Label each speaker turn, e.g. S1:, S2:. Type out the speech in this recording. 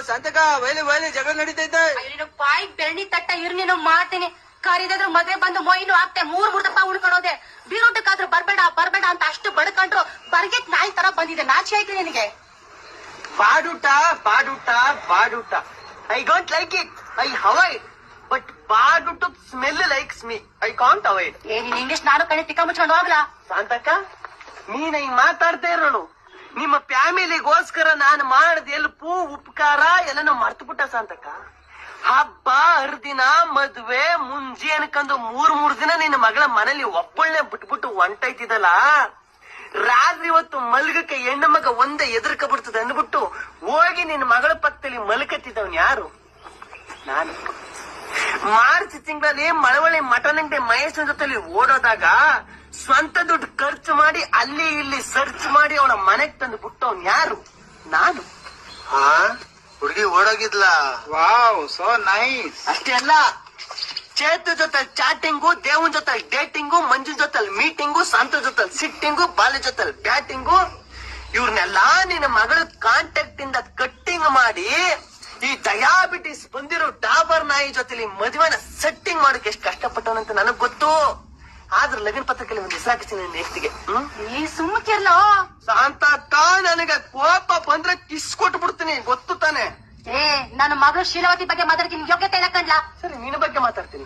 S1: ಸಂತಕ ವೈಲಿ ಜಗಳ ನಡೀತೈತೆ.
S2: ನೀನು ಬಾಯಿ ಬೆರಣಿ ತಟ್ಟ ಇರ್ ನೀನು ಮಾಡ್ತೀನಿ. ಕರಿದಾದ್ರು ಮದ್ವೆ ಬಂದು ಮೊಯ್ನು ಆಗ್ತೆ 3 ದಪ್ಪ ಉಳ್ಕೊಳೋದೆ. ಬೀರೂಟಕ್ಕಾದ್ರೂ ಬರ್ಬೇಡ ಅಂತ ಅಷ್ಟು ಬಡ್ಕೊಂಡ್ರು ಬರ್ಗೆಟ್ ನಾಯಿ ತರ ಬಂದಿದೆ. ನಾಚಿ ಆಯ್ತು ನಿನಗೆ.
S3: ಬಾಡೂಟ I don't like it. I avoid. But ಬಾಡೂಟ smell likes me. I can't avoid.
S2: ನೀನ್ ಇಂಗ್ಲಿಷ್ ನಾನು ಕಣೆ ತಿಕ್ಕ ಮುಚ್ಕೊಂಡು ಹೋಗ್ಲಾ.
S3: ಶಾಂತಕ್ಕ ನೀನ್ ಹಿಂಗ್ ಮಾತಾಡ್ತಾ ಇರೋಳು. ನಿಮ್ಮ ಫ್ಯಾಮಿಲಿಗೋಸ್ಕರ ನಾನು ಮಾಡದ ಎಲ್ಪು ಉಪಕಾರ ಎಲ್ಲ ಮರ್ತು ಬಿಟ್ಟ ಶಾಂತಕ್ಕ. ಹಬ್ಬ ಹರಿದಿನ ಮದ್ವೆ ಮುಂಜಿ ಅನ್ಕಂದು 3 ದಿನ ನಿನ್ನ ಮಗಳ ಮನೇಲಿ ಒಬ್ಬಳನೆ ಬಿಟ್ಬಿಟ್ಟು ಹೊಂಟೈತಿದಲ್ಲ. ರಾತ್ರಿ ಹೊತ್ತು ಮಲ್ಗಕ್ಕೆ ಹೆಣ್ಣು ಮಗ ಒಂದೇ ಎದುರ್ಕ ಬಿಡ್ತದೆ ಅಂದ್ಬಿಟ್ಟು ಹೋಗಿ ನಿನ್ನ ಮಗಳ ಪಕ್ಕದಲ್ಲಿ ಮಲ್ಕತ್ತಿದ್ದವನ್ ಯಾರು? ನಾನು. ಮಾರ್ಚ್ ತಿಂಗಳಲ್ಲಿ ಮಳವಳ್ಳಿ ಮಟನ್ ಅಂಗಡಿ ಮಹೇಶನ ಜೊತೆಲಿ ಓಡೋದಾಗ ಸ್ವಂತ ದುಡ್ಡು ಖರ್ಚು ಮಾಡಿ ಅಲ್ಲಿ ಇಲ್ಲಿ ಸರ್ಚ್ ಮಾಡಿ ಅವಳ ಮನೆಗ್ ತಂದು ಬಿಟ್ಟವನ್ ಯಾರು? ನಾನು.
S1: ಹುಡುಗಿ ಓಡೋಗಿದ್ಲಾ? Wow, so nice.
S3: ಅಷ್ಟೇ ಅಲ್ಲ, ಚೇತು ಜೊತೆ ಚಾಟಿಂಗು, ದೇವನ್ ಜೊತೆ ಡೇಟಿಂಗು, ಮಂಜು ಜೊತೆ ಮೀಟಿಂಗು, ಸಂತ ಜೊತೆ ಸಿಟ್ಟಿಂಗು, ಬಾಲ್ಯ ಜೊತೆ ಬ್ಯಾಟಿಂಗು, ಇವ್ರನ್ನೆಲ್ಲಾ ನಿನ್ನ ಮಗಳ ಕಾಂಟ್ಯಾಕ್ಟ್ ಇಂದ ಕಟ್ಟಿಂಗ್ ಮಾಡಿ ಈ ಡಯಾಬಿಟಿಸ್ ಬಂದಿರೋ ಡಾಬರ್ ನಾಯಿ ಜೊತೆಲಿ ಮದುವೆನ ಸೆಟ್ಟಿಂಗ್ ಮಾಡಕ್ಕೆ ಎಷ್ಟು ಕಷ್ಟಪಟ್ಟವನಂತ ನನಗ್ ಗೊತ್ತು. ಆದ್ರೆ ಲಗ್ನ ಪತ್ರದಲ್ಲಿ ಒಂದು ಹೆಸರಾಕಿಸ್ತೀನಿ ನೆಕ್ಸ್ಟ್ಗೆ.
S2: ನೀ ಸುಮ್ಮಕಿರ್ಲೋ
S3: ಶಾಂತಕ್ಕ, ನನಗೆ ಕೋಪ ಬಂದ್ರೆ ಕಿಸ್ ಕೊಟ್ಟು ಬಿಡ್ತೀನಿ, ಗೊತ್ತು ತಾನೆ?
S2: ನನ್ನ ಮಗಳು ಶೀಲವತಿ ಬಗ್ಗೆ ಮಾತಾಡ್ತೀನಿ. ಯೋಗ್ಯತೆ ಇಲ್ಲ ಕಣ್ಲಾ.
S3: ಸರಿ, ನಿನ್ನ ಬಗ್ಗೆ ಮಾತಾಡ್ತೀನಿ.